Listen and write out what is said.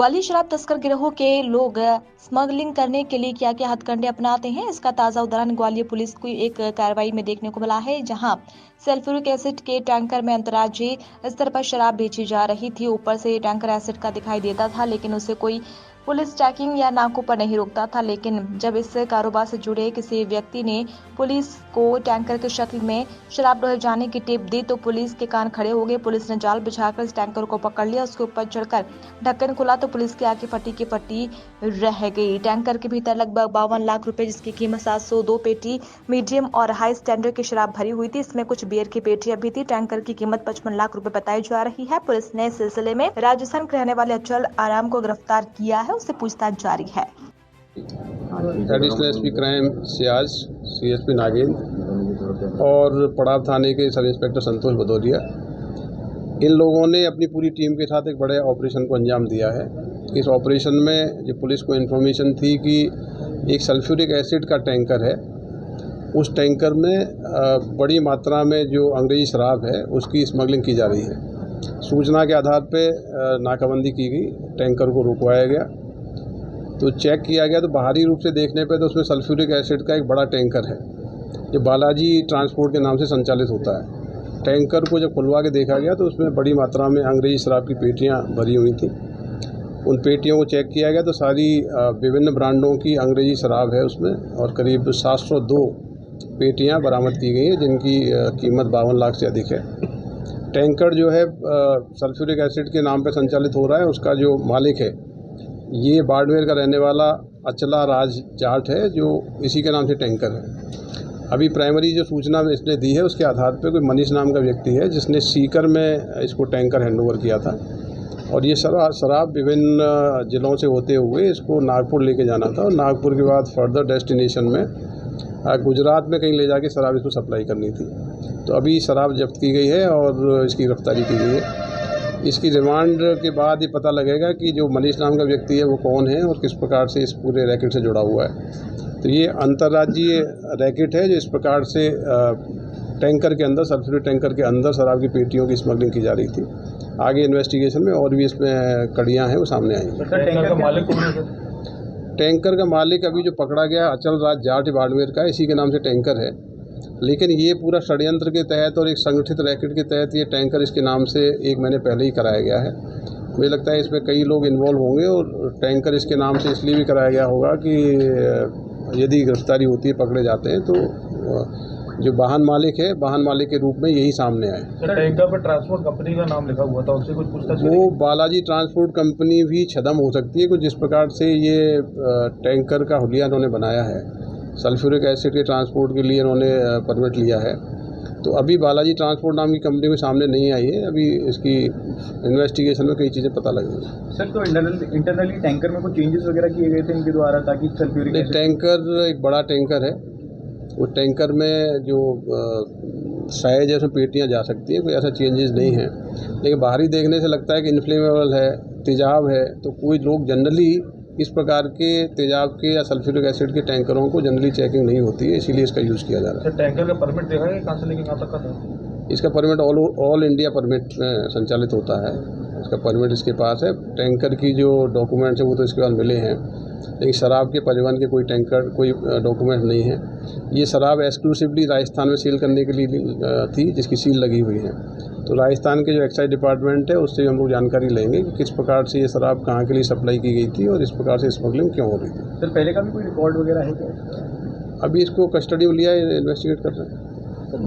ग्वालियर शराब तस्कर गिरोह के लोग स्मगलिंग करने के लिए क्या क्या हथकंडे अपनाते हैं, इसका ताजा उदाहरण ग्वालियर पुलिस की एक कार्रवाई में देखने को मिला है, जहां सल्फ्यूरिक एसिड के टैंकर में अंतर्राज्यीय स्तर पर शराब बेची जा रही थी। ऊपर से टैंकर एसिड का दिखाई देता था, लेकिन उसे कोई पुलिस चेकिंग या नाकों पर नहीं रोकता था। लेकिन जब इस कारोबार से जुड़े किसी व्यक्ति ने पुलिस को टैंकर की शक्ल में शराब ढोए जाने की टिप दी तो पुलिस के कान खड़े हो गए। पुलिस ने जाल बिछाकर इस टैंकर को पकड़ लिया। उसके ऊपर चढ़कर ढक्कन खुला तो पुलिस की आंखें फटी की फटी रह गई। टैंकर के भीतर लगभग 52 लाख रुपए, जिसकी कीमत 702 पेटी मीडियम और हाई स्टैंडर्ड की शराब भरी हुई थी। इसमें कुछ बियर की पेटियां भी थी। टैंकर की कीमत 55 लाख रुपए बताई जा रही है। पुलिस ने इस सिलसिले में राजस्थान के रहने वाले अचल आराम को गिरफ्तार किया है, उससे पूछताछ जारी है। Additional SP crime Ciaz, CSP Nagendra और पड़ाव थाने के सब इंस्पेक्टर संतोष भदौरिया, इन लोगों ने अपनी पूरी टीम के साथ एक बड़े ऑपरेशन को अंजाम दिया है। इस ऑपरेशन में जो पुलिस को इन्फॉर्मेशन थी कि एक सल्फ्यूरिक एसिड का टैंकर है, उस टैंकर में बड़ी मात्रा में जो अंग्रेजी शराब है उसकी स्मगलिंग की जा रही है। सूचना के आधार पर नाकाबंदी की गई, टैंकर को रुकवाया गया तो चेक किया गया तो बाहरी रूप से देखने पे तो उसमें सल्फ्यूरिक एसिड का एक बड़ा टैंकर है जो बालाजी ट्रांसपोर्ट के नाम से संचालित होता है। टैंकर को जब खुलवा के देखा गया तो उसमें बड़ी मात्रा में अंग्रेजी शराब की पेटियां भरी हुई थी। उन पेटियों को चेक किया गया तो सारी विभिन्न ब्रांडों की अंग्रेजी शराब है उसमें, और करीब 702 पेटियाँ बरामद की गई हैं, जिनकी कीमत 52 लाख से अधिक है। टैंकर जो है सल्फ्यूरिक एसिड के नाम पर संचालित हो रहा है, उसका जो मालिक है ये बाड़मेर का रहने वाला अचला राज जाट है, जो इसी के नाम से टैंकर है। अभी प्राइमरी जो सूचना इसने दी है उसके आधार पर कोई मनीष नाम का व्यक्ति है जिसने सीकर में इसको टैंकर हैंडओवर किया था, और ये शराब विभिन्न ज़िलों से होते हुए इसको नागपुर लेके जाना था, और नागपुर के बाद फर्दर डेस्टिनेशन में गुजरात में कहीं ले जाके शराब इसको सप्लाई करनी थी। तो अभी शराब जब्त की गई है और इसकी गिरफ्तारी की गई है। इसकी रिमांड के बाद ये पता लगेगा कि जो मनीष नाम का व्यक्ति है वो कौन है और किस प्रकार से इस पूरे रैकेट से जुड़ा हुआ है। तो ये अंतर्राज्यीय रैकेट है जो इस प्रकार से टैंकर के अंदर, सल्फ्यूरिक टैंकर के अंदर शराब की पेटियों की स्मगलिंग की जा रही थी। आगे इन्वेस्टिगेशन में और भी इसमें कड़ियाँ हैं वो सामने आएंगी। टैंकर का मालिक अभी जो पकड़ा गया अचल राज जाट बाड़मेर का, इसी के नाम से टैंकर है, लेकिन ये पूरा षड्यंत्र के तहत और एक संगठित रैकेट के तहत ये टैंकर इसके नाम से 1 महीने पहले ही कराया गया है। मुझे लगता है इसमें कई लोग इन्वॉल्व होंगे, और टैंकर इसके नाम से इसलिए भी कराया गया होगा कि यदि गिरफ्तारी होती है, पकड़े जाते हैं तो जो वाहन मालिक है, वाहन मालिक के रूप में यही सामने आए। टैंकर पर ट्रांसपोर्ट कंपनी का नाम लिखा हुआ था, उससे कुछ पूछताछ? वो बालाजी ट्रांसपोर्ट कंपनी भी छदम हो सकती है, कुछ जिस प्रकार से ये टैंकर का हुलिया इन्होंने बनाया है, सल्फ्यूरिक एसिड के ट्रांसपोर्ट के लिए इन्होंने परमिट लिया है। तो अभी बालाजी ट्रांसपोर्ट नाम की कंपनी के सामने नहीं आई है, अभी इसकी इन्वेस्टिगेशन में कई चीज़ें पता लगेंगी। सर, तो इंटरनली टैंकर में कुछ चेंजेस वगैरह किए गए थे इनके द्वारा ताकि सल्फ्यूरिक एसिड? टैंकर एक बड़ा टैंकर है, वो टैंकर में जो साइज है उसमें पेटियाँ जा सकती हैं, कोई ऐसा चेंजेस नहीं है। लेकिन बाहरी देखने से लगता है कि इन्फ्लेमेबल है, तेजाब है, तो कोई लोग जनरली इस प्रकार के तेजाब के या सल्फ्यूरिक एसिड के टैंकरों को जनरली चेकिंग नहीं होती है, इसीलिए इसका यूज़ किया जा रहा है। टैंकर का परमिट देखा है कहाँ से लेके कहाँ तक का था? इसका परमिट ऑल इंडिया परमिट में संचालित होता है, इसका परमिट इसके पास है। टैंकर की जो डॉक्यूमेंट्स हैं वो तो इसके पास मिले हैं, लेकिन शराब के परिवहन के कोई डॉक्यूमेंट नहीं है। ये शराब एक्सक्लूसिवली राजस्थान में सेल करने के लिए थी, जिसकी सील लगी हुई है। तो राजस्थान के जो एक्साइज डिपार्टमेंट है उससे हम लोग जानकारी लेंगे कि किस प्रकार से ये शराब कहाँ के लिए सप्लाई की गई थी और इस प्रकार से स्मगलिंग क्यों हो रही थी। सर, पहले का भी कोई रिकॉर्ड वगैरह है क्या? अभी इसको कस्टडी में लिया, इन्वेस्टिगेट कर रहे हैं।